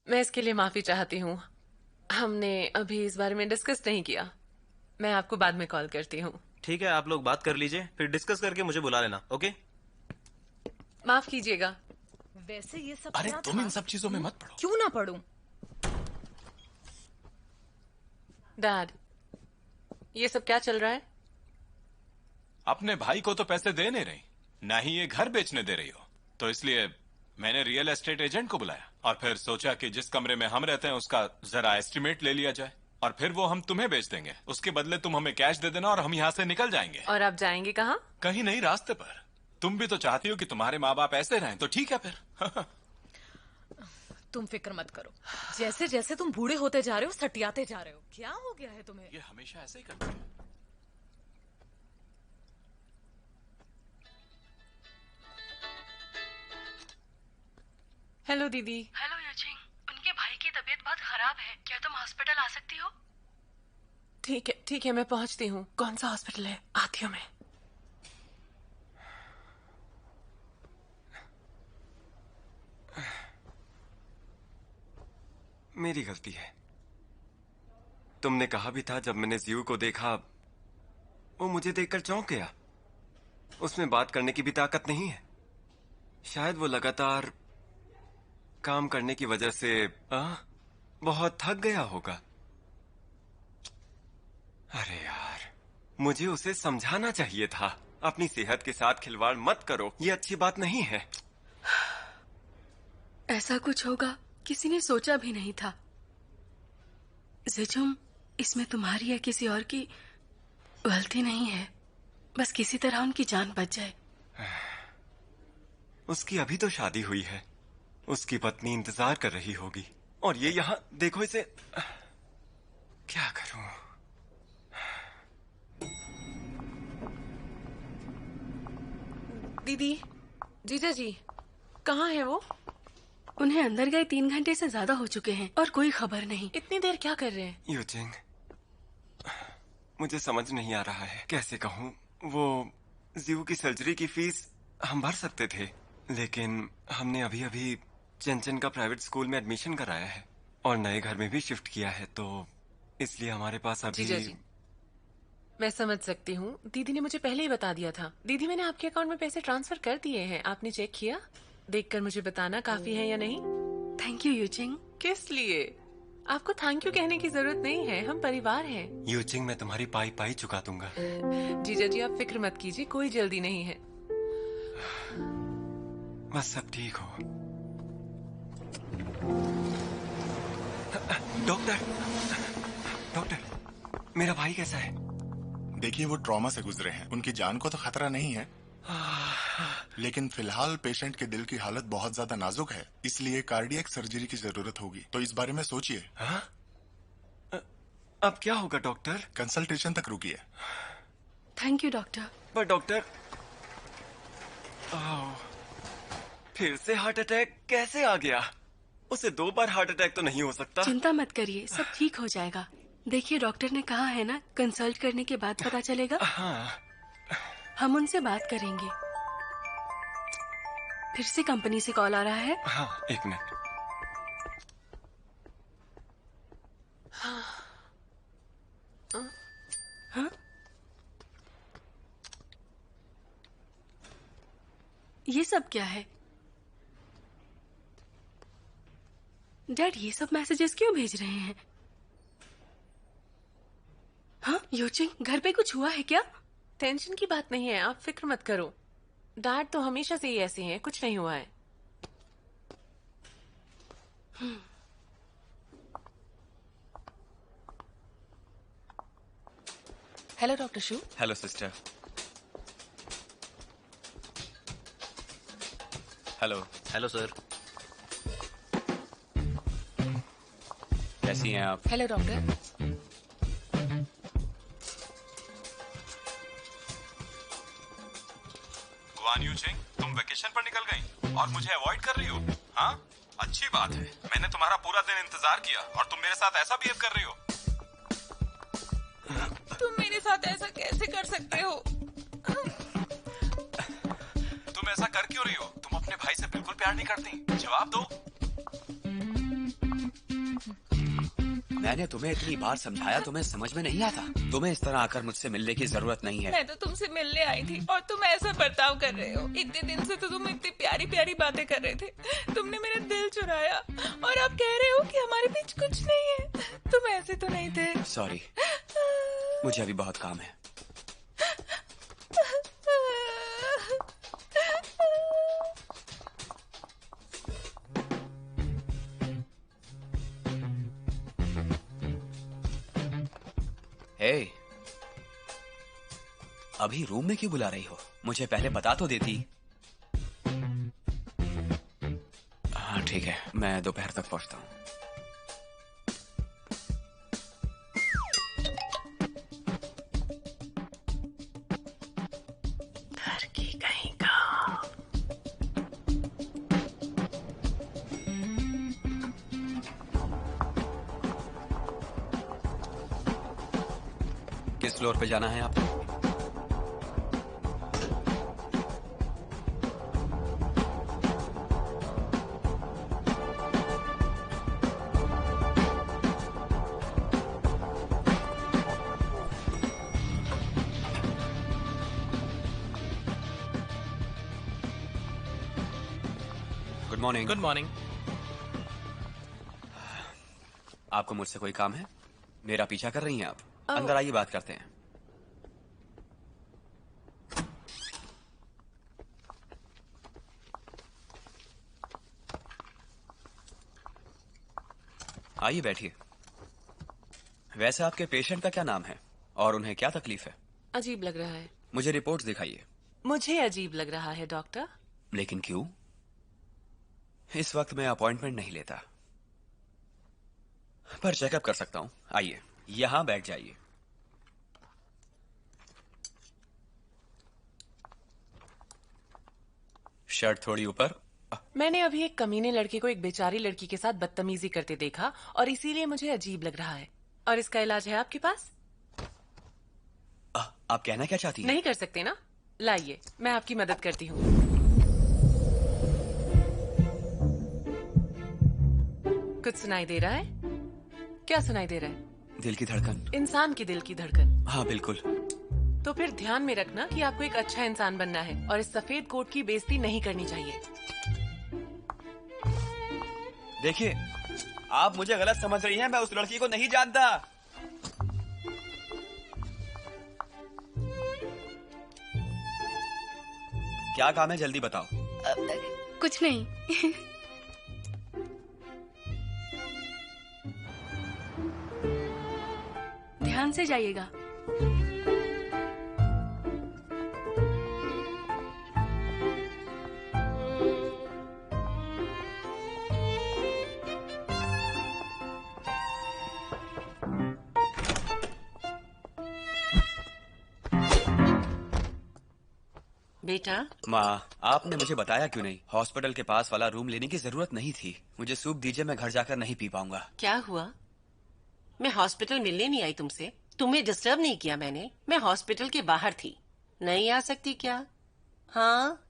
मैं इसके लिए माफी चाहती हूँ। हमने अभी इस बारे में डिस्कस नहीं किया। मैं आपको बाद में कॉल करती हूँ। ठीक है, आप लोग बात कर लीजिए, फिर डिस्कस करके मुझे बुला लेना। ओके? माफ कीजिएगा। वैसे ये सब अरे तुम इन सब चीजों में मत पड़ो। क्यों ना पढ़ूं? डैड, ये सब क्या चल रहा है? अपने भाई को तो पैसे दे नहीं रही, ना ही ये घर बेचने दे रही हो, तो इसलिए मैंने रियल एस्टेट एजेंट को बुलाया और फिर सोचा कि जिस कमरे में हम रहते हैं उसका जरा एस्टिमेट ले लिया जाए और फिर वो हम तुम्हें बेच देंगे। उसके बदले तुम हमें कैश दे देना और हम यहाँ से निकल जाएंगे। और आप जाएंगे कहाँ? कहीं नहीं, रास्ते पर। तुम भी तो चाहती हो कि तुम्हारे माँ बाप ऐसे रहें, तो ठीक है फिर। तुम फिक्र मत करो, जैसे जैसे तुम बूढ़े होते जा रहे हो सटियाते जा रहे हो। क्या हो गया है तुम्हें? ये हमेशा ऐसे ही करती है। हेलो दीदी। हेलो यूजिंग, उनके भाई की तबीयत बहुत खराब है, क्या तुम हॉस्पिटल आ सकती हो? ठीक है, मैं पहुंचती हूँ। कौन सा हॉस्पिटल है? आती हूँ मैं। मेरी गलती है। तुमने कहा भी था जब मैंने जियू को देखा, वो मुझे देखकर चौंक गया। उसमें बात करने की भी ताकत नहीं है। शायद वो लगातार काम करने की वजह से बहुत थक गया होगा। अरे यार, मुझे उसे समझाना चाहिए था। अपनी सेहत के साथ खिलवाड़ मत करो, ये अच्छी बात नहीं है। ऐसा कुछ होगा किसी ने सोचा भी नहीं था। जिजुम, इसमें तुम्हारी या किसी और की गलती नहीं है, बस किसी तरह उनकी जान बच जाए। उसकी अभी तो शादी हुई है, उसकी पत्नी इंतजार कर रही होगी, और ये यहाँ देखो इसे। क्या करूं? दीदी, जीजा जी, कहाँ है वो? उन्हें अंदर गए 3 घंटे से ज्यादा हो चुके हैं और कोई खबर नहीं। इतनी देर क्या कर रहे हैं? यूजिंग, मुझे समझ नहीं आ रहा है कैसे कहूँ। वो जियू की सर्जरी की फीस हम भर सकते थे, लेकिन हमने अभी अभी चेंचन का प्राइवेट स्कूल में एडमिशन कराया है और नए घर में भी शिफ्ट किया है, तो इसलिए हमारे पास अभी। जीजा जी, मैं समझ सकती हूँ। दीदी ने मुझे पहले ही बता दिया था। दीदी, मैंने आपके अकाउंट में पैसे ट्रांसफर कर दिए हैं। आपने चेक किया? देखकर मुझे बताना काफी है या नहीं। Thank you using. किस लिए? आपको थैंक यू कहने की जरूरत नहीं है, हम परिवार हैं। यूजिंग, मैं तुम्हारी पाई पाई चुका दूंगा। जीजा जी, आप फिक्र मत कीजिए, कोई जल्दी नहीं है। बस सब ठीक हो। डॉक्टर, मेरा भाई कैसा है? देखिए, वो ट्रॉमा से गुजरे हैं, उनकी जान को तो खतरा नहीं है, लेकिन फिलहाल पेशेंट के दिल की हालत बहुत ज्यादा नाजुक है, इसलिए कार्डियक सर्जरी की जरूरत होगी। तो इस बारे में सोचिए। अब क्या होगा डॉक्टर? कंसल्टेशन तक रुकिए। Thank you doctor. पर डॉक्टर, फिर से हार्ट अटैक कैसे आ गया? उसे 2 बार हार्ट अटैक तो नहीं हो सकता। चिंता मत करिए, सब ठीक हो जाएगा। देखिए, डॉक्टर ने कहा है ना, कंसल्ट करने के बाद पता चलेगा। हाँ। हम उनसे बात करेंगे। फिर से कंपनी से कॉल आ रहा है। हाँ, एक मिनट। हाँ? ये सब क्या है? डैड ये सब मैसेजेस क्यों भेज रहे हैं? हाँ योचिंग, घर पे कुछ हुआ है क्या? टेंशन की बात नहीं है, आप फिक्र मत करो। डैड तो हमेशा से ही ऐसे हैं, कुछ नहीं हुआ है। Hello doctor Shu. Hello sister. Hello. Hello sir. कैसी हैं आप? Hello doctor. गुआन यूचिंग, तुम वेकेशन पर निकल गई और मुझे अवॉइड कर रही हो? हाँ, अच्छी बात है। मैंने तुम्हारा पूरा दिन इंतजार किया और तुम मेरे साथ ऐसा बिहेव कर रही हो। तुम मेरे साथ ऐसा कैसे कर सकते हो? तुम ऐसा कर क्यों रही हो? तुम अपने भाई से बिल्कुल प्यार नहीं करती। जवाब दो। मैंने तुम्हें इतनी बार समझाया, तुम्हें समझ में नहीं आता। तुम्हें इस तरह आकर मुझसे मिलने की जरूरत नहीं है। मैं तो तुमसे मिलने आई थी और तुम ऐसा बर्ताव कर रहे हो। इतने दिन से तो तुम इतनी प्यारी प्यारी बातें कर रहे थे। तुमने मेरा दिल चुराया और अब कह रहे हो कि हमारे बीच कुछ नहीं है। तुम ऐसे तो नहीं थे। सॉरी, मुझे अभी बहुत काम है। हे, अभी रूम में क्यों बुला रही हो? मुझे पहले बता तो देती। हाँ ठीक है, मैं दोपहर तक पहुंचता हूँ। घर की कहीं का। किस फ्लोर पे जाना है आपको? Good morning. Good morning. आपको मुझसे कोई काम है? मेरा पीछा कर रही हैं आप? Oh. अंदर आइए, बात करते हैं। आइए बैठिए। वैसे आपके पेशेंट का क्या नाम है और उन्हें क्या तकलीफ है? अजीब लग रहा है। मुझे रिपोर्ट्स दिखाइए। मुझे अजीब लग रहा है डॉक्टर। लेकिन क्यों? इस वक्त मैं अपॉइंटमेंट नहीं लेता, पर चेकअप कर सकता हूं। आइए, यहां बैठ जाइए। शर्ट थोड़ी ऊपर। मैंने अभी एक कमीने लड़के को एक बेचारी लड़की के साथ बदतमीजी करते देखा और इसीलिए मुझे अजीब लग रहा है। और इसका इलाज है आपके पास? आप कहना क्या चाहती हैं? नहीं कर सकते ना? लाइए, मैं आपकी मदद करती हूँ। कुछ सुनाई दे रहा है? क्या सुनाई दे रहा है? दिल की धड़कन। इंसान की दिल की धड़कन। हाँ बिल्कुल। तो फिर ध्यान में रखना कि आपको एक अच्छा इंसान बनना है और इस सफेद कोट की बेइज्जती नहीं करनी चाहिए। देखिए, आप मुझे गलत समझ रही हैं। मैं उस लड़की को नहीं जानता। क्या काम है, जल्दी बताओ। कुछ नहीं। ध्यान से जाइएगा। बेटा, माँ, आपने मुझे बताया क्यों नहीं? हॉस्पिटल के पास वाला रूम लेने की जरूरत नहीं थी। मुझे सूप दीजिए, मैं घर जाकर नहीं पी पाऊंगा। क्या हुआ? मैं हॉस्पिटल मिलने नहीं आई तुमसे। तुम्हें डिस्टर्ब नहीं किया मैंने। मैं हॉस्पिटल के बाहर थी। नहीं आ सकती क्या? हाँ,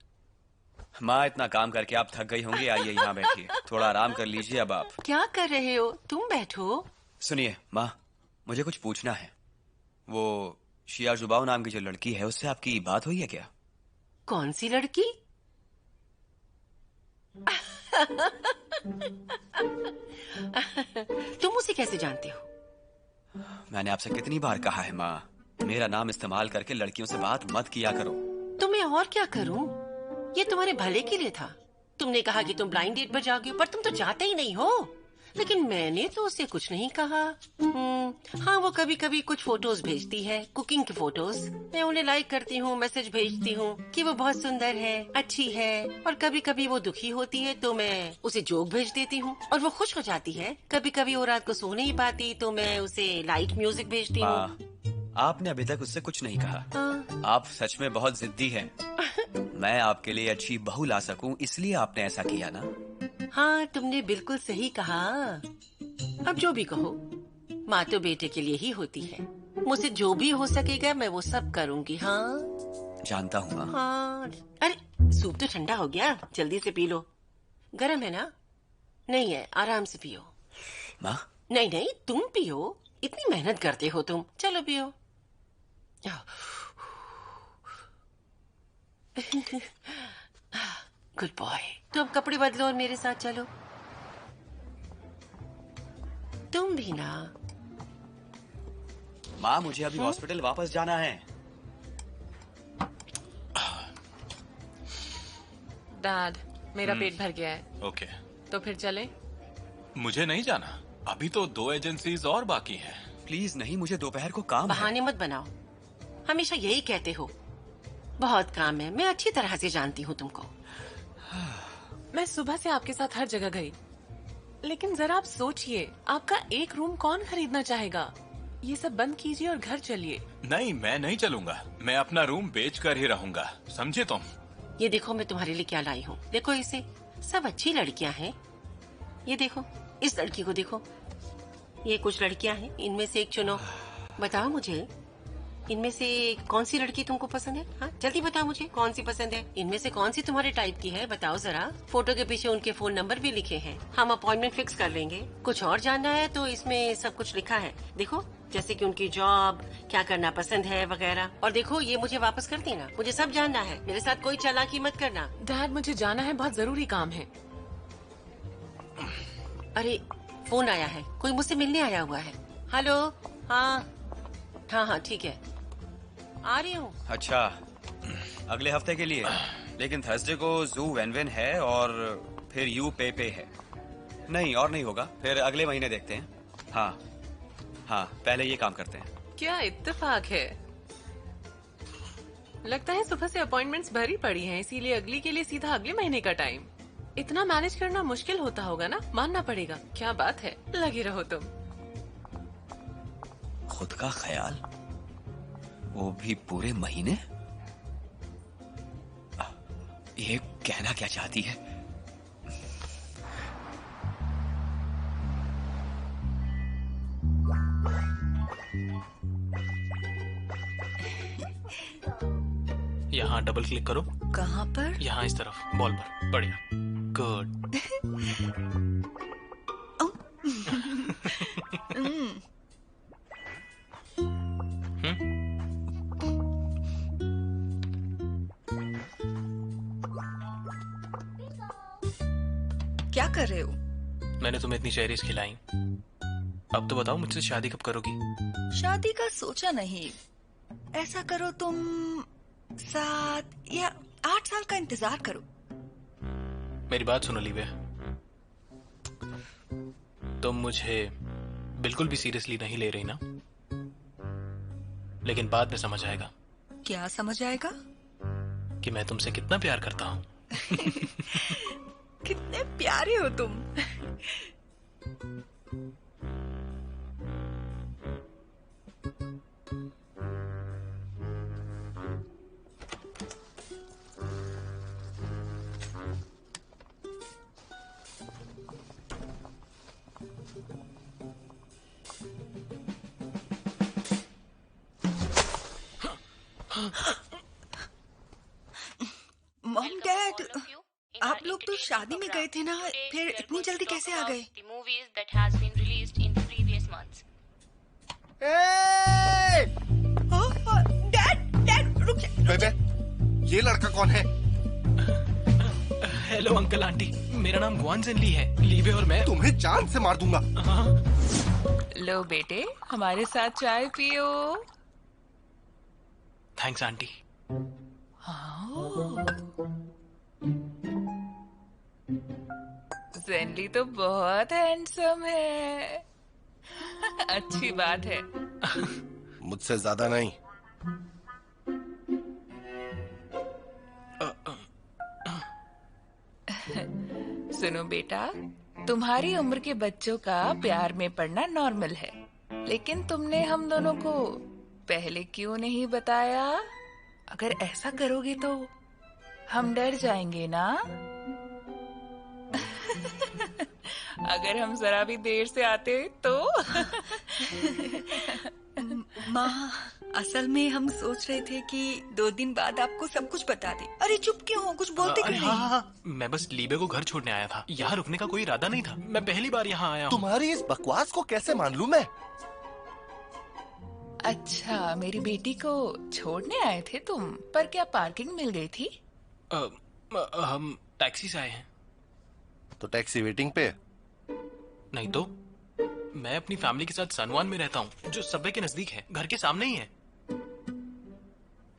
माँ, इतना काम करके आप थक गई होंगी, आइए यहाँ बैठिए, थोड़ा आराम कर लीजिए अब आप। क्या कर रहे हो? तुम बैठो। सुनिए माँ, मुझे कुछ पूछना है। वो शिया जुबाओ नाम की जो लड़की है, उससे आपकी बात हुई है क्या? कौन सी लड़की? तुम उसे कैसे जानते हो? मैंने आपसे कितनी बार कहा है माँ, मेरा नाम इस्तेमाल करके लड़कियों से बात मत किया करो। तो मैं और क्या करूं? ये तुम्हारे भले के लिए था। तुमने कहा कि तुम ब्लाइंड डेट पर जाओगे, पर तुम तो जाते ही नहीं हो। लेकिन मैंने तो उसे कुछ नहीं कहा। हाँ, वो कभी कभी कुछ फोटोज भेजती है, कुकिंग की फोटोज। मैं उन्हें लाइक करती हूँ, मैसेज भेजती हूँ कि वो बहुत सुंदर है, अच्छी है। और कभी कभी वो दुखी होती है तो मैं उसे जोक भेज देती हूँ और वो खुश हो जाती है। कभी कभी वो रात को सो नहीं पाती तो मैं उसे लाइट म्यूजिक भेजती हूँ। माँ, आपने अभी तक उससे कुछ नहीं कहा। हाँ। आप सच में बहुत जिद्दी हैं। मैं आपके लिए अच्छी बहू ला सकूं, इसलिए आपने ऐसा किया ना? हाँ, तुमने बिल्कुल सही कहा। अब जो भी कहो, माँ तो बेटे के लिए ही होती है। मुझसे जो भी हो सकेगा मैं वो सब करूँगी। हाँ जानता हूँ माँ। हाँ। अरे सूप तो ठंडा हो गया, जल्दी से पी लो। गरम है ना? नहीं है, आराम से पियो। माँ, नहीं नहीं, तुम पियो, इतनी मेहनत करते हो तुम। चलो पियो। Good boy. तो अब कपड़े बदलो और मेरे साथ चलो। तुम भी ना। माँ, मुझे अभी हॉस्पिटल वापस जाना है। डैड, मेरा पेट भर गया है, ओके, तो फिर चले? मुझे नहीं जाना, अभी तो 2 एजेंसीज और बाकी हैं। प्लीज नहीं, मुझे दोपहर को काम है। बहाने मत बनाओ, हमेशा यही कहते हो। बहुत काम है, मैं अच्छी तरह से जानती हूँ तुमको। मैं सुबह से आपके साथ हर जगह गई, लेकिन जरा आप सोचिए, आपका एक रूम कौन खरीदना चाहेगा? ये सब बंद कीजिए और घर चलिए। नहीं, मैं नहीं चलूंगा, मैं अपना रूम बेच कर ही रहूंगा, समझे तुम? ये देखो मैं तुम्हारे लिए क्या लाई हूँ। देखो इसे, सब अच्छी लड़कियाँ हैं। ये देखो, इस लड़की को देखो, ये कुछ लड़कियाँ हैं, इनमें से एक चुनो। बताओ मुझे, इनमें से कौन सी लड़की तुमको पसंद है? हाँ, जल्दी बताओ मुझे, कौन सी पसंद है? इनमें से कौन सी तुम्हारे टाइप की है? बताओ जरा। फोटो के पीछे उनके फोन नंबर भी लिखे हैं। हम अपॉइंटमेंट फिक्स कर लेंगे। कुछ और जानना है तो इसमें सब कुछ लिखा है। देखो, जैसे कि उनकी जॉब, क्या करना पसंद है वगैरह। और देखो, ये मुझे वापस कर देना, मुझे सब जानना है। मेरे साथ कोई चालाकी मत करना। डैड, मुझे जाना है, बहुत जरूरी काम है। अरे फोन आया है, कोई मुझसे मिलने आया हुआ है। हेलो। हाँ हाँ हाँ, ठीक है, आ रही हूँ। अच्छा, अगले हफ्ते के लिए? लेकिन थर्सडे को जू वेन है और फिर यू पे है। नहीं, और नहीं होगा, फिर अगले महीने देखते हैं। हाँ हाँ, पहले ये काम करते हैं। क्या इत्तेफाक है। लगता है सुबह से अपॉइंटमेंट्स भरी पड़ी हैं, इसीलिए अगली के लिए सीधा अगले महीने का टाइम। इतना मैनेज करना मुश्किल होता होगा ना, मानना पड़ेगा। क्या बात है, लगी रहो तुम। खुद का ख्याल, वो भी पूरे महीने? ये कहना क्या चाहती है? यहाँ डबल क्लिक करो। कहाँ पर? यहाँ इस तरफ, बॉल पर। बढ़िया, गुड। क्या कर रहे हो? मैंने तुम्हें इतनी चेरीज खिलाई, अब तो बताओ मुझसे शादी कब करोगी? शादी का सोचा नहीं। ऐसा करो, तुम 7 या 8 साल का इंतजार करो। मेरी बात सुनो लिविया, तुम मुझे बिल्कुल भी सीरियसली नहीं ले रही ना? लेकिन बाद में समझ आएगा। क्या समझ आएगा? कि मैं तुमसे कितना प्यार करता हूँ। कितने प्यारे हो तुम। अभी शादी में गए थे ना, फिर इतनी जल्दी कैसे आ गए? The movies that has been released in the previous months. Dad रुक जा। बेबे, ये लड़का कौन है? हेलो अंकल आंटी, मेरा नाम गुआन जेनली है। लीवे और मैं तुम्हें जान से मार दूंगा। लो बेटे, हमारे साथ चाय पियो। Thanks aunty. जेनली तो बहुत हैंडसम है। अच्छी बात है। मुझसे ज्यादा नहीं। सुनो बेटा, तुम्हारी उम्र के बच्चों का प्यार में पड़ना नॉर्मल है, लेकिन तुमने हम दोनों को पहले क्यों नहीं बताया? अगर ऐसा करोगे तो हम डर जाएंगे ना। अगर हम जरा भी देर से आते तो। माँ, असल में हम सोच रहे थे कि 2 दिन बाद आपको सब कुछ बता दें। अरे चुप क्यों हो, कुछ बोलते क्यों नहीं? हाँ, मैं बस लीबे को घर छोड़ने आया था। यहाँ रुकने का कोई इरादा नहीं था। मैं पहली बार यहाँ आया हूँ। तुम्हारी इस बकवास को कैसे मान लूं मैं? अच्छा, मेरी बेटी को छोड़ने आए थे तुम, पर क्या पार्किंग मिल गई थी? हम टैक्सी से आए हैं। तो टैक्सी वेटिंग पे? नहीं तो मैं अपनी फैमिली के साथ सनवान में रहता हूँ, जो सबवे के नजदीक है, घर के सामने ही है।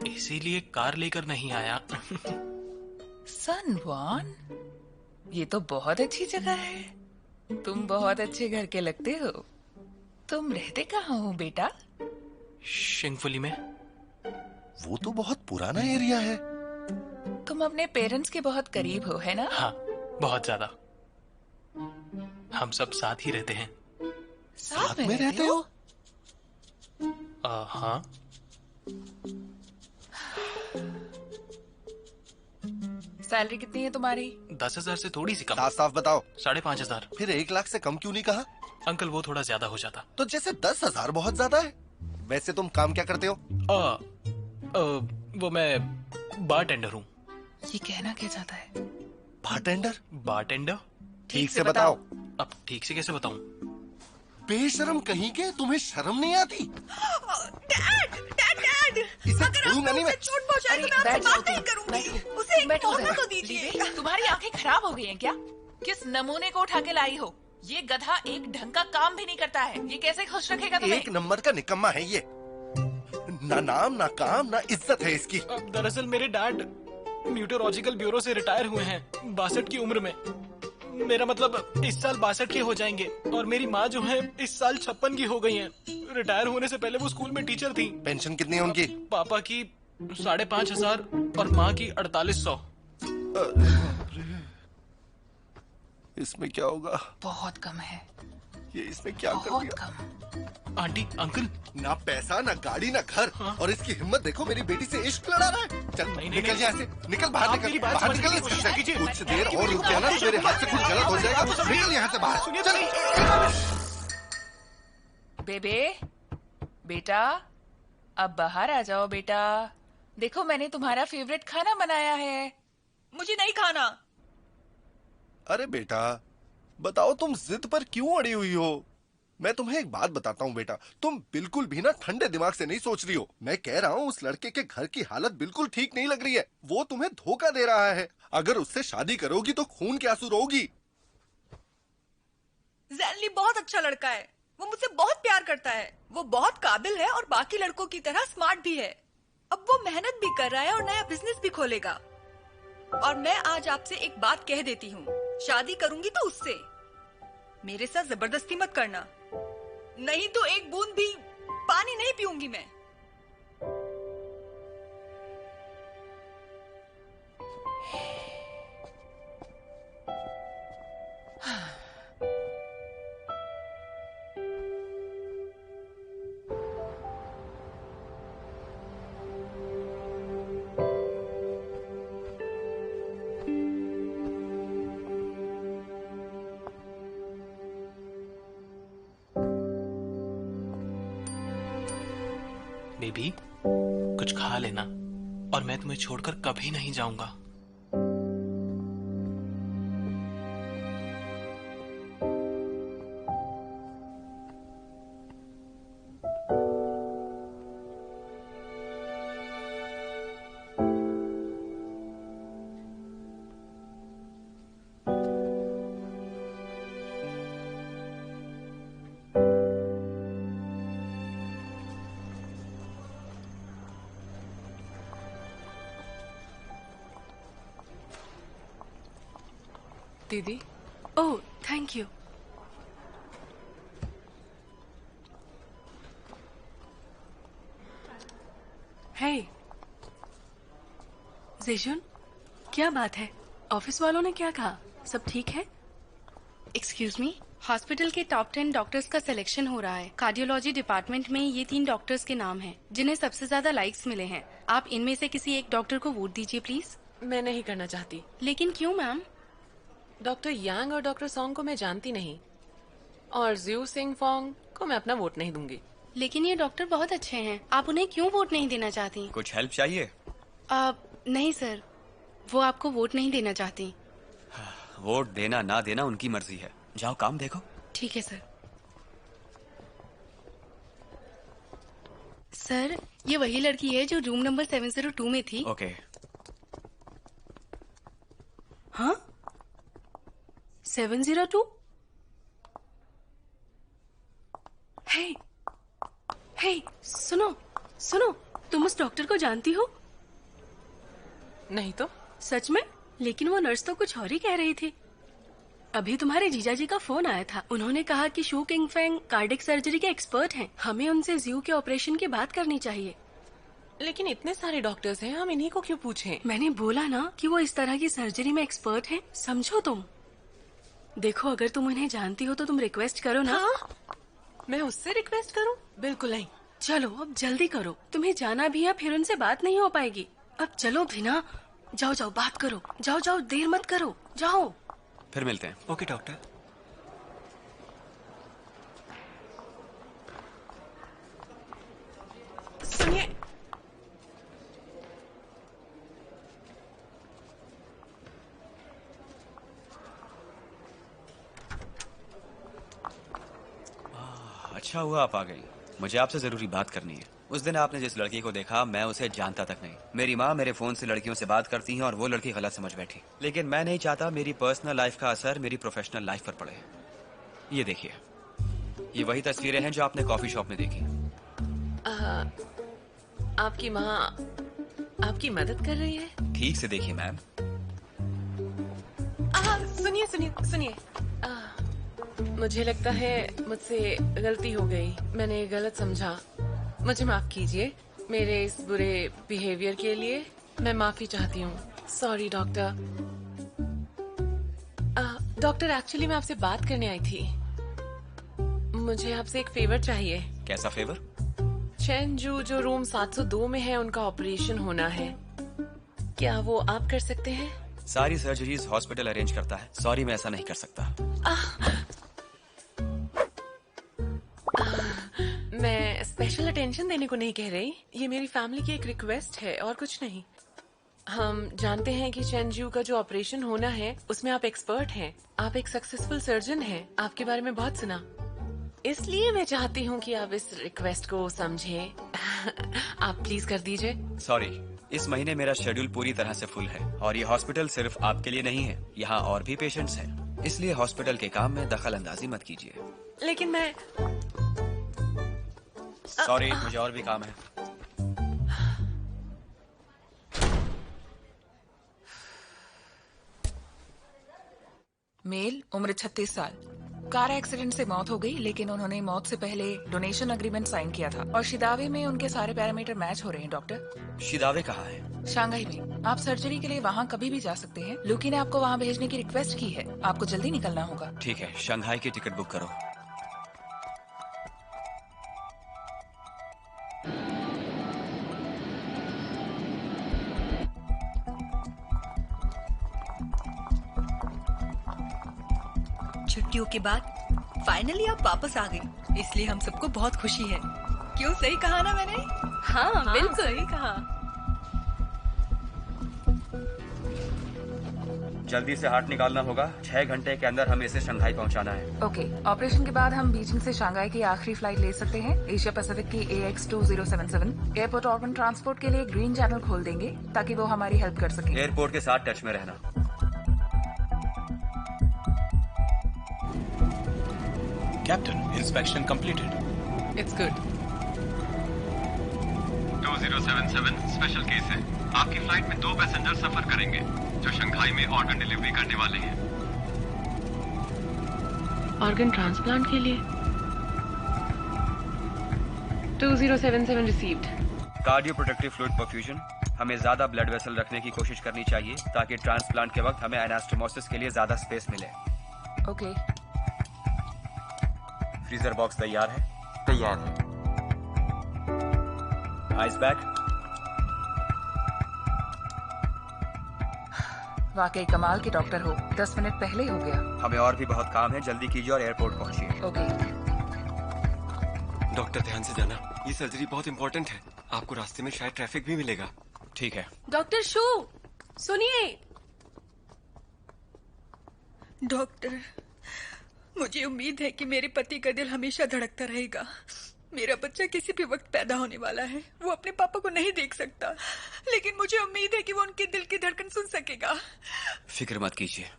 इसीलिए कार लेकर नहीं आया। सनवान? ये तो बहुत अच्छी जगह है। तुम बहुत अच्छे घर के लगते हो। तुम रहते कहाँ हो बेटा? शिंगफुली में। वो तो बहुत पुराना एरिया है। तुम अपने पेरेंट्स के बहुत करीब हो, है ना? हाँ, बहुत ज्यादा। हम सब साथ ही रहते हैं। साथ में रहते हो? हाँ। सैलरी कितनी है तुम्हारी? 10,000 से थोड़ी सी कम। साफ साफ बताओ। 5,500। फिर 1 लाख से कम क्यों नहीं कहा? अंकल वो थोड़ा ज्यादा हो जाता। तो जैसे 10,000 बहुत ज्यादा है। वैसे तुम काम क्या करते हो? वो मैं बारटेंडर हूँ। ये कहना क्या चाहता है? बारटेंडर? बारटेंडर? ठीक से बताओ। अब ठीक से कैसे बताऊं? बेशरम कहीं के, तुम्हें शर्म नहीं आती? डैड, इसे अगर छोड़ूंगा नहीं मैं। चोट पहुंचाए तो मैं आपसे बात नहीं करूंगी। उसे एक मौका तो दीजिए। लीवे, तुम्हारी आंखें खराब हो गई हैं क्या? किस नमूने को उठा के लाई हो? ये गधा एक ढंग का काम भी नहीं करता है। ये कैसे खुश रखेगा तुम्हें? 1 नंबर का निकम्मा है ये। ना नाम, ना काम, ना इज्जत है इसकी। दरअसल मेरे डैड मीटरोलॉजिकल ब्यूरो से रिटायर हुए हैं 62 की उम्र में। मेरा मतलब इस साल 62 के हो जाएंगे। और मेरी माँ जो है इस साल 56 की हो गई हैं। रिटायर होने से पहले वो स्कूल में टीचर थी। पेंशन कितनी है उनकी? पापा की 5,500 और माँ की 4,800। इसमें क्या होगा? बहुत कम है। ये इसने क्या कर बहुत दिया? कम। आंटी, अंकल, ना पैसा, ना गाड़ी, ना घर। और इसकी हिम्मत देखो, मेरी बेटी से इश्क लड़ा रहा है। चल निकल यहाँ से, निकल बाहर, निकल बाहर, निकल। कुछ देर और रुक जाना तो मेरे हाथ से कुछ गलत हो जाएगा। निकल यहाँ से बाहर, चल। बेबे, बेटा, अब बाहर आ जाओ बेटा। देखो मैंने तुम्हारा फेवरेट खाना बनाया है। मुझे नहीं खाना। अरे बेटा, बताओ तुम जिद पर क्यों अड़ी हुई हो? मैं तुम्हें एक बात बताता हूँ बेटा, तुम बिल्कुल भी ना ठंडे दिमाग से नहीं सोच रही हो। मैं कह रहा हूँ उस लड़के के घर की हालत बिल्कुल ठीक नहीं लग रही है। वो तुम्हें धोखा दे रहा है। अगर उससे शादी करोगी तो खून के आंसू रोगी। जैनली बहुत अच्छा लड़का है। वो मुझसे बहुत प्यार करता है। वो बहुत काबिल है और बाकी लड़कों की तरह स्मार्ट भी है। अब वो मेहनत भी कर रहा है और नया बिजनेस भी खोलेगा। और मैं आज आपसे एक बात कह देती हूँ, शादी करूंगी तो उससे। मेरे साथ जबरदस्ती मत करना, नहीं तो एक बूंद भी पानी नहीं पीऊंगी मैं। बेबी, कुछ खा लेना और मैं तुम्हें छोड़कर कभी नहीं जाऊंगा। दीदी। ओह, थैंक यू। हे जेजुन, क्या बात है? ऑफिस वालों ने क्या कहा? सब ठीक है? एक्सक्यूज मी, हॉस्पिटल के टॉप 10 डॉक्टर्स का सिलेक्शन हो रहा है। कार्डियोलॉजी डिपार्टमेंट में ये 3 डॉक्टर्स के नाम हैं, जिन्हें सबसे ज्यादा लाइक्स मिले हैं। आप इनमें से किसी एक डॉक्टर को वोट दीजिए प्लीज। मैं नहीं करना चाहती। लेकिन क्यों मैम? डॉक्टर यांग और डॉक्टर सॉन्ग को मैं जानती नहीं, और ज्यू सिंह फोंग को मैं अपना वोट नहीं दूंगी। लेकिन ये डॉक्टर बहुत अच्छे हैं, आप उन्हें क्यों वोट नहीं देना चाहती? कुछ हेल्प चाहिए? नहीं सर, वो आपको वोट नहीं देना चाहती। वोट देना ना देना उनकी मर्जी है। जाओ काम देखो। ठीक है सर। सर, ये वही लड़की है जो रूम नंबर 702 में थी। ओके। हाँ, 702? हे, सुनो सुनो, तुम उस डॉक्टर को जानती हो? नहीं तो। सच में? लेकिन वो नर्स तो कुछ और ही कह रही थी। अभी तुम्हारे जीजाजी का फोन आया था, उन्होंने कहा कि शू किंग फेंग कार्डिक सर्जरी के एक्सपर्ट हैं, हमें उनसे ज्यू के ऑपरेशन की बात करनी चाहिए। लेकिन इतने सारे डॉक्टर्स हैं, हम इन्हीं को क्यों पूछें? मैंने बोला ना कि वो इस तरह की सर्जरी में एक्सपर्ट हैं, समझो तुम। देखो, अगर तुम उन्हें जानती हो तो तुम रिक्वेस्ट करो ना। हाँ? मैं उससे रिक्वेस्ट करूं? बिल्कुल नहीं। चलो अब जल्दी करो, तुम्हें जाना भी है, फिर उनसे बात नहीं हो पाएगी। अब चलो भी ना, जाओ जाओ बात करो, जाओ जाओ, देर मत करो, जाओ। फिर मिलते हैं। Okay doctor. सुनिए, अच्छा हुआ आप आ गई, मुझे आपसे जरूरी बात करनी है। उस दिन आपने जिस लड़की को देखा, मैं उसे जानता तक नहीं। मेरी माँ मेरे फोन से लड़कियों से बात करती है और वो लड़की गलत समझ बैठी। लेकिन मैं नहीं चाहता मेरी पर्सनल लाइफ का असर मेरी प्रोफेशनल लाइफ पर पड़े। ये देखिए, ये वही तस्वीरें हैं जो आपने कॉफी शॉप में देखी। आपकी माँ आपकी मदद कर रही है? ठीक से देखिए मैम। सुनिए सुनिए सुनिए, मुझे लगता है मुझसे गलती हो गई, मैंने गलत समझा, मुझे माफ कीजिए। मेरे इस बुरे बिहेवियर के लिए मैं माफी चाहती हूँ। Sorry doctor. डॉक्टर, एक्चुअली मैं आपसे बात करने आई थी। मुझे आपसे एक फेवर चाहिए। कैसा फेवर? चेंजू जो रूम 702 में है, उनका ऑपरेशन होना है, क्या वो आप कर सकते हैं? सारी सर्जरीज हॉस्पिटल अरेंज करता है। सॉरी, मैं ऐसा नहीं कर सकता। मैं स्पेशल अटेंशन देने को नहीं कह रही, ये मेरी फैमिली की एक रिक्वेस्ट है और कुछ नहीं। हम जानते हैं कि चेंजू का जो ऑपरेशन होना है उसमें आप एक्सपर्ट हैं, आप एक सक्सेसफुल सर्जन हैं, आपके बारे में बहुत सुना, इसलिए मैं चाहती हूँ कि आप इस रिक्वेस्ट को समझें। आप प्लीज कर दीजिए। सॉरी, इस महीने मेरा शेड्यूल पूरी तरह से फुल है और ये हॉस्पिटल सिर्फ आपके लिए नहीं है, यहाँ और भी पेशेंट्स हैं, इसलिए हॉस्पिटल के काम में दखल अंदाजी मत कीजिए। लेकिन मैं सॉरी, मुझे और भी काम है। मेल, उम्र 36 साल, कार एक्सीडेंट से मौत हो गई, लेकिन उन्होंने मौत से पहले डोनेशन एग्रीमेंट साइन किया था और शिदावे में उनके सारे पैरामीटर मैच हो रहे हैं। डॉक्टर, शिदावे कहाँ है? शंघाई में। आप सर्जरी के लिए वहाँ कभी भी जा सकते हैं। लुकी ने आपको वहाँ भेजने की रिक्वेस्ट की है, आपको जल्दी निकलना होगा। ठीक है, शंघाई की टिकट बुक करो। छुट्टियों के बाद फाइनली आप वापस आ गई, इसलिए हम सबको बहुत खुशी है। क्यों, सही कहा ना मैंने? हाँ, बिल्कुल सही कहा। जल्दी से हार्ट निकालना होगा, 6 घंटे के अंदर हमें इसे शंघाई पहुंचाना है। ओके, ऑपरेशन के बाद हम बीजिंग से शंघाई की आखिरी फ्लाइट ले सकते हैं, एशिया पैसिफिक की AX2077। एयरपोर्ट ऑर्गन ट्रांसपोर्ट के लिए ग्रीन चैनल खोल देंगे ताकि वो हमारी हेल्प कर सके। एयरपोर्ट के साथ टच में रहना। Captain, inspection completed. It's good. 2077 special case है। आपकी फ्लाइट में 2 पैसेंजर सफर करेंगे जो शंघाई में ऑर्गन डिलीवरी करने वाले हैं। ऑर्गन ट्रांसप्लांट के लिए 2077 received. Cardio protective fluid perfusion. हमें ज्यादा ब्लड वेसल रखने की कोशिश करनी चाहिए ताकि ट्रांसप्लांट के वक्त हमें एनास्टोमोसिस के लिए ज्यादा स्पेस मिले। ओके। फ्रीजर बॉक्स तैयार है? तैयार है। Ice bag. वाकई कमाल के डॉक्टर हो, 10 मिनट पहले ही हो गया। हमें और भी बहुत काम है, जल्दी कीजिए और एयरपोर्ट पहुंचिए। ओके। डॉक्टर ध्यान से जाना, ये सर्जरी बहुत इंपॉर्टेंट है। आपको रास्ते में शायद ट्रैफिक भी मिलेगा। ठीक है। डॉक्टर शू, सुनिए। डॉक्टर, मुझे उम्मीद है कि मेरे पति का दिल हमेशा धड़कता रहेगा। मेरा बच्चा किसी भी वक्त पैदा होने वाला है। वो अपने पापा को नहीं देख सकता, लेकिन मुझे उम्मीद है कि वो उनके दिल की धड़कन सुन सकेगा। फिक्र मत कीजिए,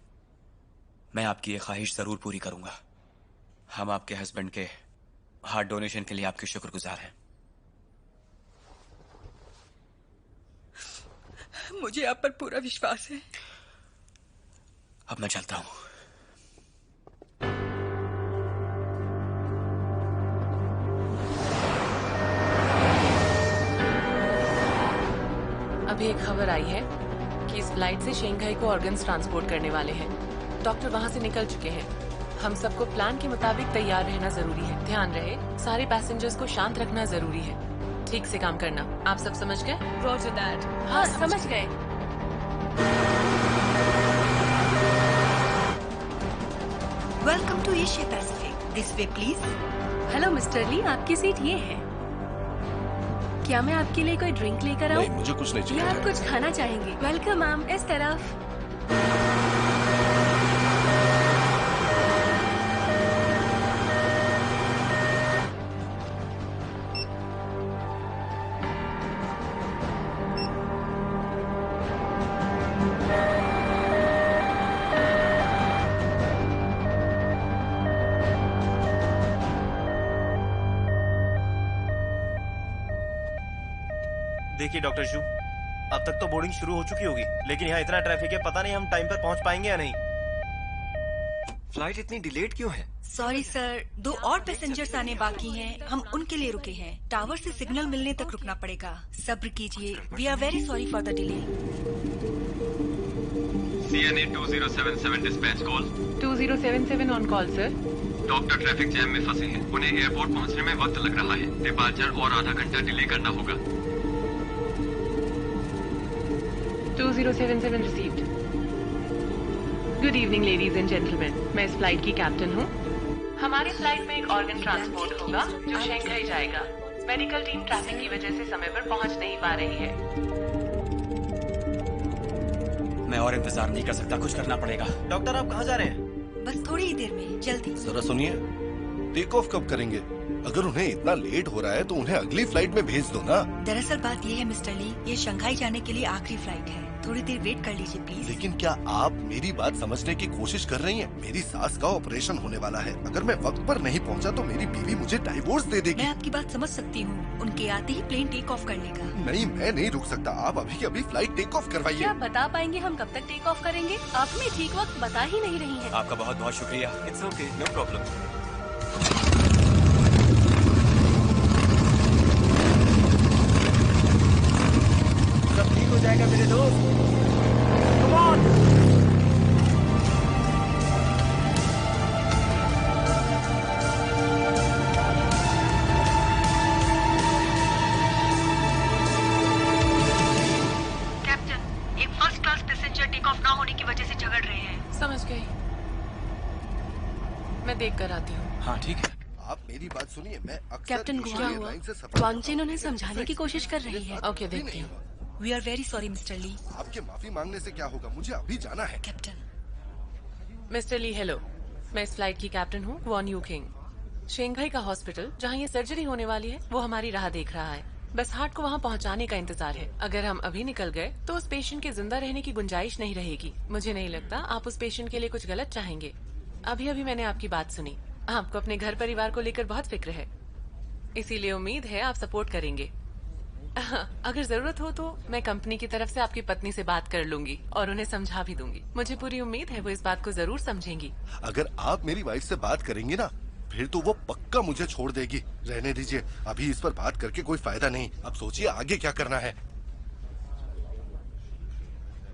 मैं आपकी ये ख्वाहिश जरूर पूरी करूंगा। हम आपके हस्बैंड के हार्ट डोनेशन के लिए आपके शुक्रगुजार हैं। मुझे आप पर पूरा विश्वास है। अब मैं चलता हूं। अभी एक खबर आई है कि इस फ्लाइट से शंघाई को ऑर्गन्स ट्रांसपोर्ट करने वाले हैं। डॉक्टर वहां से निकल चुके हैं। हम सबको प्लान के मुताबिक तैयार रहना जरूरी है। ध्यान रहे, सारे पैसेंजर्स को शांत रखना जरूरी है। ठीक से काम करना। आप सब समझ गए? Roger that. हाँ, समझ गए। Welcome to Asia Pacific. This way please. Hello mister Lee, आपकी सीट ये है। क्या मैं आपके लिए कोई ड्रिंक लेकर आऊं? नहीं, मुझे कुछ नहीं चाहिए। या आप कुछ खाना चाहेंगे? वेलकम मैम, इस तरफ। देखिए डॉक्टर शू, अब तक तो बोर्डिंग शुरू हो चुकी होगी, लेकिन यहाँ इतना ट्रैफिक है, पता नहीं हम टाइम पर पहुँच पाएंगे या नहीं। फ्लाइट इतनी डिलेड क्यों है? सॉरी सर, 2 और पैसेंजर्स आने बाकी हैं। हम उनके लिए रुके हैं। टावर से सिग्नल मिलने तक रुकना पड़ेगा। सब्र कीजिए। We are very sorry for the delay. CNA 2077 dispatch call. 2077 on call sir. Doctor traffic jam में फंसे हैं। उन्हें एयरपोर्ट पहुंचने में वक्त लग रहा है। डिपार्चर और आधा घंटा डिले करना होगा। 2077 received. Good evening ladies and gentleman, मैं इस फ्लाइट की कैप्टन हूँ। हमारी फ्लाइट में एक ऑर्गन ट्रांसपोर्ट होगा जो शंघाई जाएगा। मेडिकल टीम ट्रैफिक की वजह से समय पर पहुँच नहीं पा रही है। मैं और इंतजार नहीं कर सकता, कुछ करना पड़ेगा। डॉक्टर आप कहाँ जा रहे हैं? बस थोड़ी ही देर में, जल्दी। जरा सुनिए, टेक ऑफ कब करेंगे? अगर उन्हें इतना लेट हो रहा है तो उन्हें अगली फ्लाइट में भेज दो ना। दरअसल बात ये है मिस्टर ली, ये शंघाई जाने के लिए आखिरी फ्लाइट है। थोड़ी देर वेट कर लीजिए प्लीज। लेकिन क्या आप मेरी बात समझने की कोशिश कर रही हैं? मेरी सास का ऑपरेशन होने वाला है। अगर मैं वक्त पर नहीं पहुंचा तो मेरी बीवी मुझे डाइवोर्स दे देगी। मैं आपकी बात समझ सकती हूँ। उनके आते ही प्लेन टेक ऑफ कर लेगा। नहीं, मैं नहीं रुक सकता। आप अभी के अभी फ्लाइट टेक ऑफ करवाइए। क्या बता पाएंगे हम कब तक टेक ऑफ करेंगे? आप हमें ठीक वक्त बता ही नहीं रही हैं। आपका बहुत बहुत शुक्रिया। It's okay, no problem. सब ठीक हो जाएगा मेरे दोस्त। Come on! कैप्टन, एक first class passenger take off ना होने की वजह से झगड़ रहे हैं। समझ गई, मैं देख कर आती हूँ। हाँ ठीक है। आप मेरी बात सुनिए, मैं अक्सर कैप्टन एशियन क्या हुआ? एयरलाइन से सफर वांगजिन उन्हें समझाने की कोशिश कर रही है। ओके, देखती हूँ। We are very sorry mister Lee. आपके माफी मांगने से क्या होगा? मुझे अभी जाना है। कैप्टन, मिस्टर ली हेलो, मैं इस फ्लाइट की कैप्टन हूँ, वॉन यू किंग। शंघाई का हॉस्पिटल जहाँ ये सर्जरी होने वाली है वो हमारी राह देख रहा है। बस हार्ट को वहाँ पहुँचाने का इंतजार है। अगर हम अभी निकल गए तो उस पेशेंट के जिंदा रहने की गुंजाइश नहीं रहेगी। मुझे नहीं लगता आप उस पेशेंट के लिए कुछ गलत चाहेंगे। अभी अभी मैंने आपकी बात सुनी। आपको अपने घर परिवार को लेकर बहुत फिक्र है, इसीलिए उम्मीद है आप सपोर्ट करेंगे। अगर जरूरत हो तो मैं कंपनी की तरफ से आपकी पत्नी से बात कर लूंगी और उन्हें समझा भी दूंगी। मुझे पूरी उम्मीद है वो इस बात को जरूर समझेंगी। अगर आप मेरी वाइफ से बात करेंगी ना, फिर तो वो पक्का मुझे छोड़ देगी। रहने दीजिए, अभी इस पर बात करके कोई फायदा नहीं। अब सोचिए आगे क्या करना है।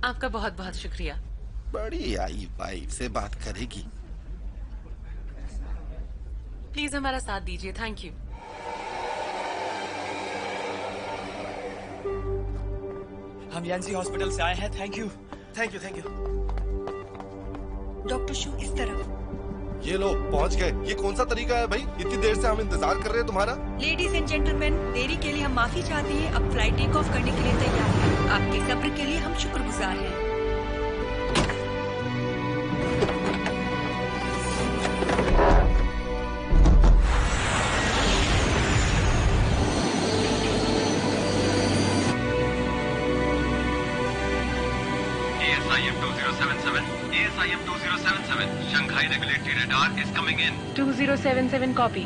आपका बहुत बहुत शुक्रिया। बड़ी आई वाइफ से बात करेगी। प्लीज हमारा साथ दीजिए। Thank you. हम यान्सी हॉस्पिटल से आए हैं। Thank you. Thank you, thank you. Doctor Shu इस तरफ। ये लो पहुंच गए। ये कौन सा तरीका है भाई? इतनी देर से हम इंतजार कर रहे हैं तुम्हारा। लेडीज एंड जेंटलमैन, देरी के लिए हम माफी चाहते हैं। अब फ्लाइट टेक ऑफ करने के लिए तैयार है। आपके सब्र के लिए हम शुक्रगुजार हैं। ASIM 2077, Shanghai regulatory radar is coming in. 2077 copy.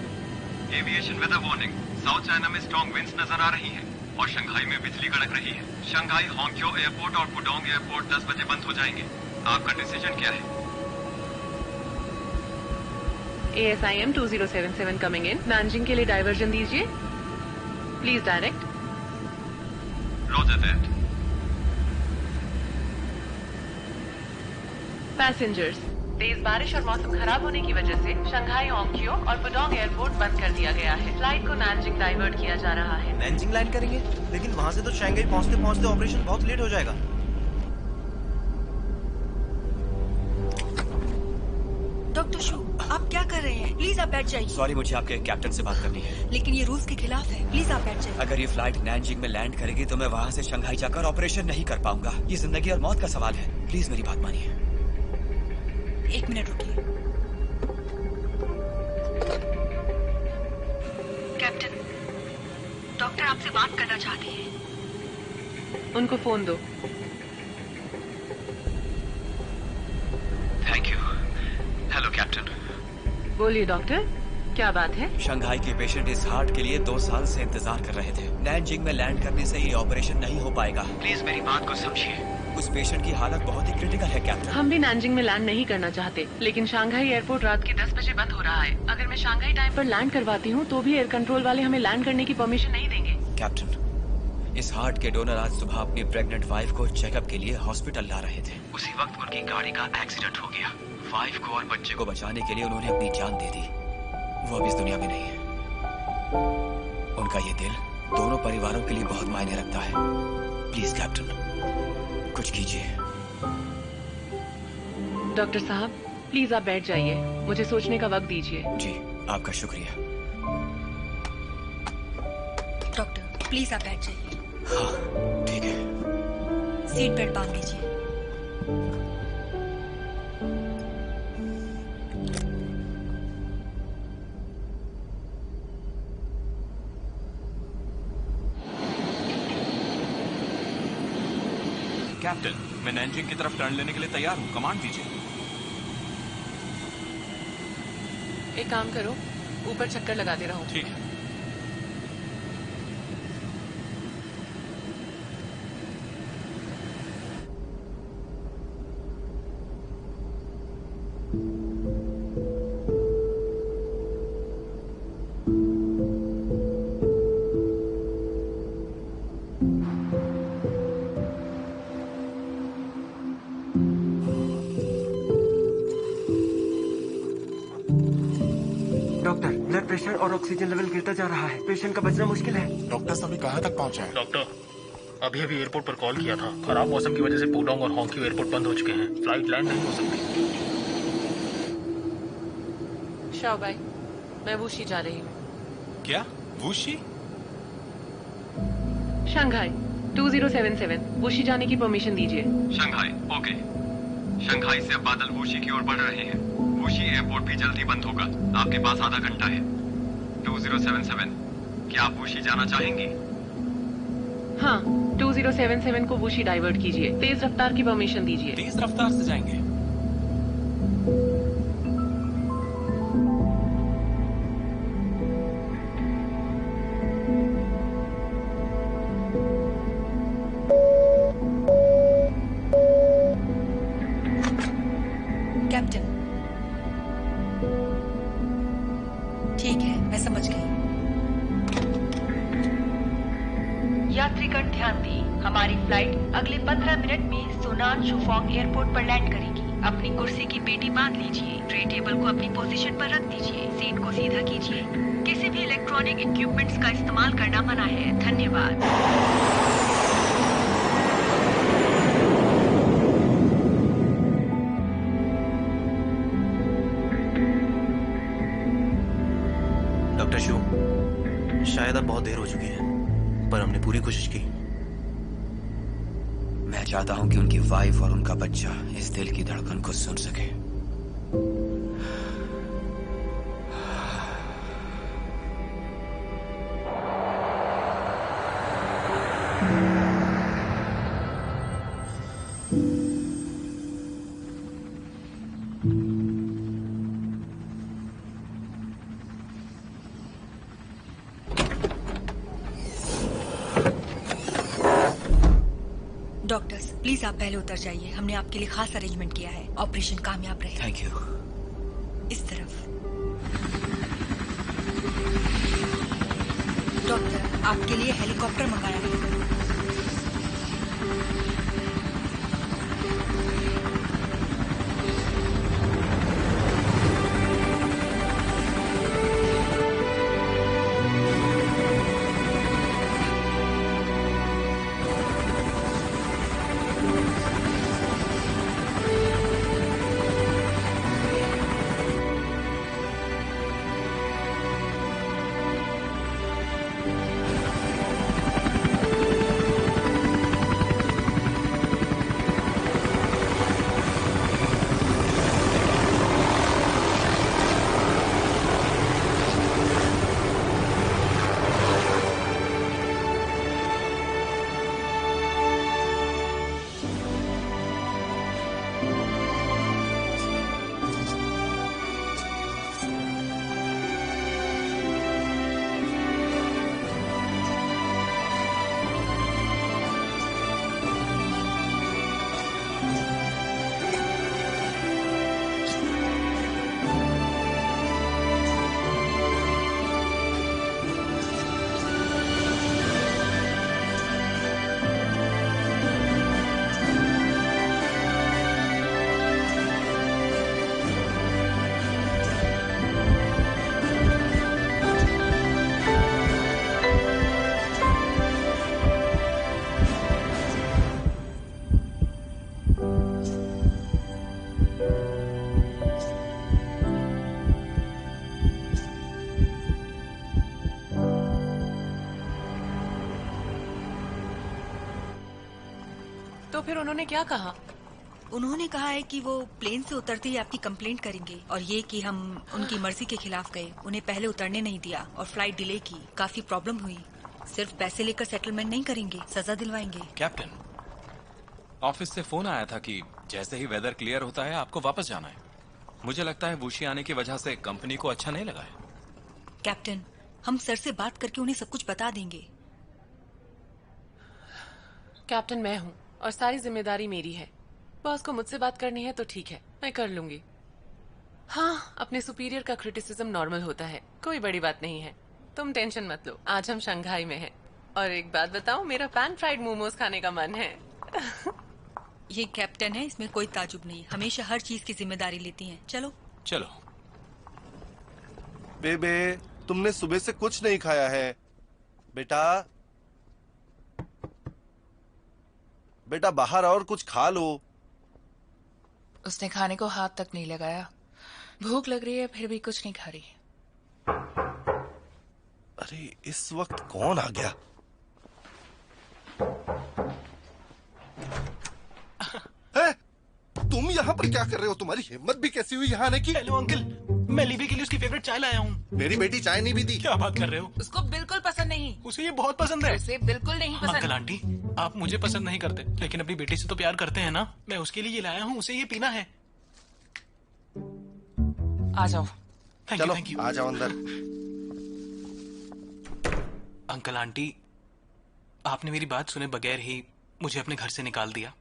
Aviation weather warning. South China में स्ट्रॉन्ग विंड्स नजर आ रही हैं और शंघाई में बिजली कड़क रही है। शंघाई होंक्यो एयरपोर्ट और पुडोंग एयरपोर्ट 10 बजे बंद हो जाएंगे। आपका डिसीजन क्या है? ASIM 2077 coming in. नानजिंग के लिए डाइवर्जन दीजिए please. Direct. Roger that. Passengers, तेज बारिश और मौसम खराब होने की वजह से शंघाई होंक्यो और पुडोंग एयरपोर्ट बंद कर दिया गया है। फ्लाइट को नानजिंग डाइवर्ट किया जा रहा है। नानजिंग लैंड करेंगे, लेकिन वहाँ से तो शंघाई पहुँचते पहुँचते ऑपरेशन बहुत लेट हो जाएगा। डॉक्टर शू, आप क्या कर रहे हैं? प्लीज आप बैठ जाइए। सॉरी, मुझे आपके कैप्टन से बात करनी है। लेकिन ये रूल्स के खिलाफ है। प्लीज आप बैठ जाइए। अगर ये फ्लाइट नानजिंग में लैंड करेगी तो मैं वहाँ से शंघाई जाकर ऑपरेशन नहीं कर पाऊंगा। ये जिंदगी और मौत का सवाल है। प्लीज मेरी बात मानिए। एक मिनट रुकिए। कैप्टन, डॉक्टर आपसे बात करना चाहती है। उनको फोन दो। Thank you. Hello captain. बोलिए डॉक्टर, क्या बात है? शंघाई के पेशेंट इस हार्ट के लिए 2 साल से इंतजार कर रहे थे। नानजिंग में लैंड करने से ये ऑपरेशन नहीं हो पाएगा। प्लीज मेरी बात को समझिए। उस पेशेंट की हालत बहुत ही क्रिटिकल है कैप्टन। हम भी नानजिंग में लैंड नहीं करना चाहते, लेकिन शंघाई एयरपोर्ट रात के 10 बजे बंद हो रहा है। अगर मैं शंघाई टाइम पर लैंड करवाती हूँ तो भी एयर कंट्रोल वाले हमें लैंड करने की परमिशन नहीं देंगे। कैप्टन, इस हार्ट के डोनर आज सुबह अपनी प्रेग्नेंट वाइफ को चेकअप के लिए हॉस्पिटल ला रहे थे। उसी वक्त उनकी गाड़ी का एक्सीडेंट हो गया। वाइफ को और बच्चे को बचाने के लिए उन्होंने अपनी जान दे दी। वो अब इस दुनिया में नहीं है। उनका ये दिल दोनों परिवारों के लिए बहुत मायने रखता है। प्लीज कैप्टन, कुछ कीजिए। डॉक्टर साहब, प्लीज आप बैठ जाइए। मुझे सोचने का वक्त दीजिए। जी, आपका शुक्रिया। डॉक्टर प्लीज आप बैठ जाइए। हाँ, ठीक है। सीट बेल्ट बांध लीजिए। कैप्टन, मैं नानजिंग की तरफ टर्न लेने के लिए तैयार हूँ। कमांड दीजिए। एक काम करो, ऊपर चक्कर लगाते रहो। ठीक है। डॉक्टर, ब्लड प्रेशर और ऑक्सीजन लेवल गिरता जा रहा है। पेशेंट का बचना मुश्किल है। डॉक्टर अभी कहाँ तक पहुँचा है? डॉक्टर, अभी अभी एयरपोर्ट पर कॉल किया था। खराब मौसम की वजह से पुडोंग और होंक्यो एयरपोर्ट बंद हो चुके हैं। फ्लाइट लैंड नहीं हो सकती। शाओबाई, मैं वुशी जा रही हूँ। क्या? वुशी? शंघाई 2077, वुशी जाने की परमिशन दीजिए। Shanghai, okay. शंघाई से अब बादल वुशी की ओर बढ़ रहे हैं। वुशी एयरपोर्ट भी जल्दी बंद होगा। आपके पास आधा घंटा है। 2077, क्या आप वुशी जाना चाहेंगी? हाँ, 2077 को वुशी डाइवर्ट कीजिए। तेज रफ्तार की परमिशन दीजिए। तेज रफ्तार से जाएंगे? ठीक है, मैं समझ गई। यात्रीगण ध्यान दें, हमारी फ्लाइट अगले 15 मिनट में सोनान शुफोंग एयरपोर्ट पर लैंड करेगी। अपनी कुर्सी की पेटी बांध लीजिए, ट्रे टेबल को अपनी पोजीशन पर रख दीजिए, सीट को सीधा कीजिए। किसी भी इलेक्ट्रॉनिक इक्विपमेंट्स का इस्तेमाल करना मना है। धन्यवाद। डॉक्टर शू, शायद अब बहुत देर हो चुकी है, पर हमने पूरी कोशिश की। मैं चाहता हूं कि उनकी वाइफ और उनका बच्चा इस दिल की धड़कन को सुन सके। डॉक्टर्स प्लीज आप पहले उतर जाइए, हमने आपके लिए खास अरेंजमेंट किया है। ऑपरेशन कामयाब रहे। Thank you. इस तरफ। डॉक्टर आपके लिए हेलीकॉप्टर मंगाया है। तो फिर उन्होंने क्या कहा? उन्होंने कहा है कि वो प्लेन से उतरते ही आपकी कंप्लेंट करेंगे, और ये कि हम उनकी मर्जी के खिलाफ गए, उन्हें पहले उतरने नहीं दिया और फ्लाइट डिले की। काफी प्रॉब्लम हुई। सिर्फ पैसे लेकर सेटलमेंट नहीं करेंगे, सजा दिलवाएंगे। कैप्टन, ऑफिस से फोन आया था कि जैसे ही वेदर क्लियर होता है आपको वापस जाना है। मुझे लगता है वुशी आने की वजह से कंपनी को अच्छा नहीं लगा है। कैप्टन, हम सर से बात करके उन्हें सब कुछ बता देंगे। कैप्टन मैं हूँ और सारी जिम्मेदारी मेरी है। बॉस को मुझसे बात करनी है तो ठीक है, मैं कर लूंगी। हाँ, अपने सुपीरियर का क्रिटिसिज्म नॉर्मल होता है, कोई बड़ी बात नहीं है। तुम टेंशन मत लो, आज हम शंघाई में हैं। और एक बात बताऊं, मेरा पैन फ्राइड मोमोज खाने का मन है। ये कैप्टन है, इसमें कोई ताजुब नहीं, हमेशा हर चीज की जिम्मेदारी लेती हैं। चलो चलो। बेबे, तुमने सुबह से कुछ नहीं खाया है। बेटा बेटा बाहर और कुछ खा लो। उसने खाने को हाथ तक नहीं लगाया। भूख लग रही है फिर भी कुछ नहीं खा रही। अरे इस वक्त कौन आ गया? है? तुम यहाँ पर क्या कर रहे हो? तुम्हारी हिम्मत भी कैसी हुई यहाँ आने की? हेलो अंकल, मैं लिवी के लिए उसकी फेवरेट चाय लाया हूँ। मेरी बेटी चाय नहीं पीती। क्या बात कर रहे हो? उसको बिल्कुल पसंद नहीं। उसे ये बहुत पसंद है। उसे बिल्कुल नहीं पसंद। अंकल आंटी, आप मुझे पसंद नहीं करते, लेकिन अपनी बेटी से तो प्यार करते हैं ना। मैं उसके लिए ये लाया हूँ, उसे ये पीना है। आ जाओ। चलो थैंक यू। आ जाओ अंदर। अंकल आंटी, आपने मेरी बात सुने बगैर ही मुझे अपने घर से निकाल दिया।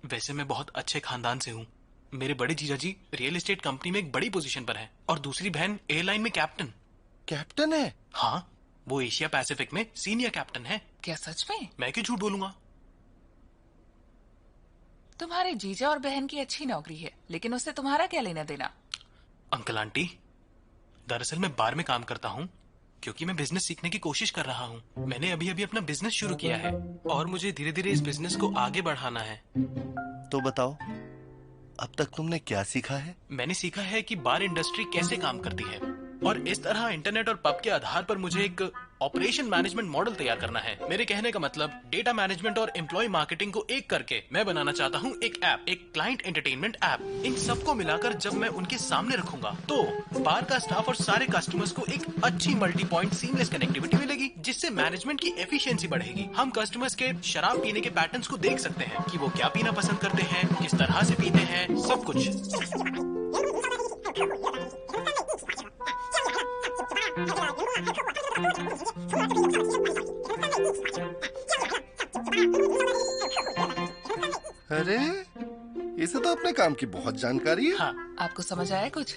वैसे मैं बहुत अच्छे खानदान से हूँ, मेरे बड़े जीजा जी रियल एस्टेट कंपनी में एक बड़ी पोजीशन पर है और दूसरी बहन एयरलाइन में कैप्टन। कैप्टन है? हाँ, वो एशिया पैसिफिक में सीनियर कैप्टन है। क्या सच में? मैं क्यों झूठ बोलूंगा। तुम्हारे जीजा और बहन की अच्छी नौकरी है, लेकिन उससे तुम्हारा क्या लेना देना? अंकल आंटी, दरअसल मैं बार में काम करता हूँ क्योंकि मैं बिजनेस सीखने की कोशिश कर रहा हूँ। मैंने अभी अभी अपना बिजनेस शुरू किया है और मुझे धीरे धीरे इस बिजनेस को आगे बढ़ाना है। तो बताओ, अब तक तुमने क्या सीखा है? मैंने सीखा है कि बार इंडस्ट्री कैसे काम करती है और इस तरह इंटरनेट और पब के आधार पर मुझे एक ऑपरेशन मैनेजमेंट मॉडल तैयार करना है। मेरे कहने का मतलब डेटा मैनेजमेंट और एम्प्लॉय मार्केटिंग को एक करके मैं बनाना चाहता हूँ एक ऐप, एक क्लाइंट एंटरटेनमेंट ऐप। इन सबको मिलाकर जब मैं उनके सामने रखूंगा तो बार का स्टाफ और सारे कस्टमर्स को एक अच्छी मल्टी पॉइंट सीमलेस कनेक्टिविटी मिलेगी, जिससे मैनेजमेंट की एफिशिएंसी बढ़ेगी। हम कस्टमर्स के शराब पीने के पैटर्न्स को देख सकते हैं कि वो क्या पीना पसंद करते हैं, किस तरह से पीते हैं, सब कुछ। अरे, इसे तो अपने काम की बहुत जानकारी है। हाँ, आपको समझ आया कुछ?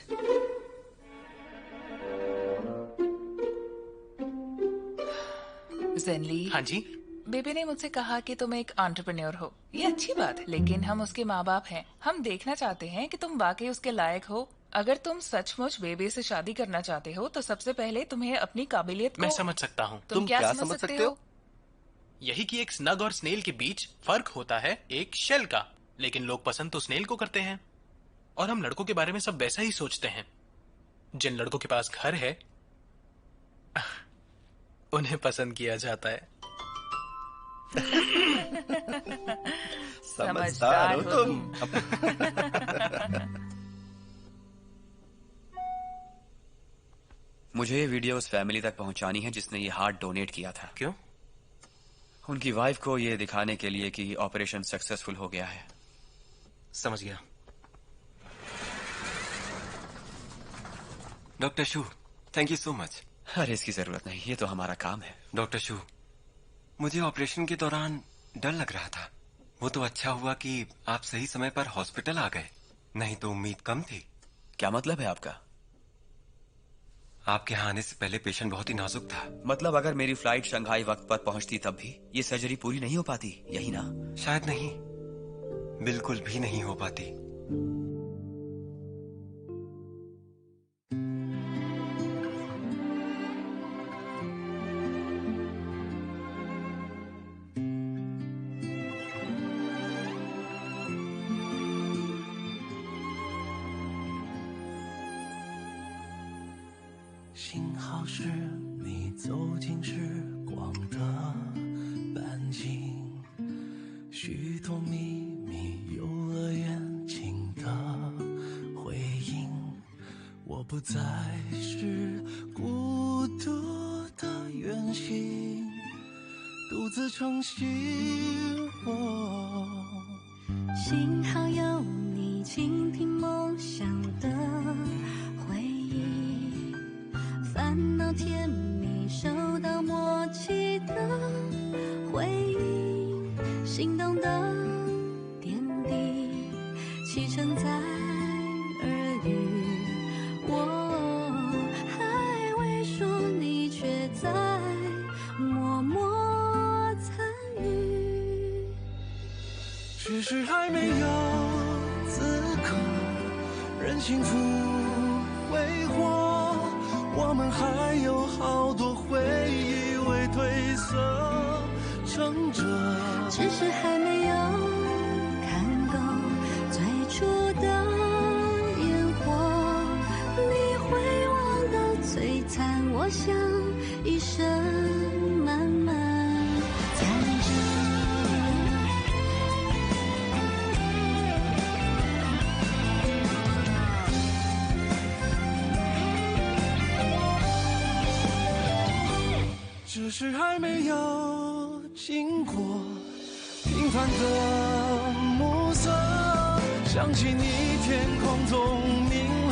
ज़ेनली। हाँ जी। बेबी ने मुझसे कहा कि तुम एक एंटरप्रेन्योर हो। ये अच्छी बात है, लेकिन हम उसके माँ बाप हैं। हम देखना चाहते हैं कि तुम वाकई उसके लायक हो। अगर तुम सचमुच बेबी से शादी करना चाहते हो तो सबसे पहले तुम्हें अपनी काबिलियत को... मैं समझ सकता हूँ। तुम क्या समझ सकते हो? यही कि एक स्नग और स्नेल के बीच फर्क होता है एक शेल का, लेकिन लोग पसंद तो स्नेल को करते हैं। और हम लड़कों के बारे में सब वैसा ही सोचते हैं। जिन लड़कों के पास घर है उन्हें पसंद किया जाता है। समझदार हो तुम। मुझे ये वीडियो उस फैमिली तक पहुंचानी है जिसने ये हार्ट डोनेट किया था। क्यों? उनकी वाइफ को ये दिखाने के लिए कि ऑपरेशन सक्सेसफुल हो गया है। समझ गया। Doctor shoe, thank you so much. अरे इसकी जरूरत नहीं, ये तो हमारा काम है। डॉक्टर शू, मुझे ऑपरेशन के दौरान डर लग रहा था। वो तो अच्छा हुआ कि आप सही समय पर हॉस्पिटल आ गए, नहीं तो उम्मीद कम थी। क्या मतलब है आपका? आपके यहाँ आने से पहले पेशेंट बहुत ही नाजुक था। मतलब अगर मेरी फ्लाइट शंघाई वक्त पर पहुंचती तब भी ये सर्जरी पूरी नहीं हो पाती, यही ना? शायद नहीं, बिल्कुल भी नहीं हो पाती।不再是孤独的远行，独自撑起我。幸好有你倾听梦想的回忆，烦恼甜蜜收到默契的回应，心动的点滴启程在耳语。我还未说，你却在默默参与。只是还没有资格任幸福挥霍，我们还有好多回忆未褪色撑着。只是还没有看够最初的烟火。璀璨，我想一生慢慢看着。只是还没有经过平凡的暮色，想起你天空中明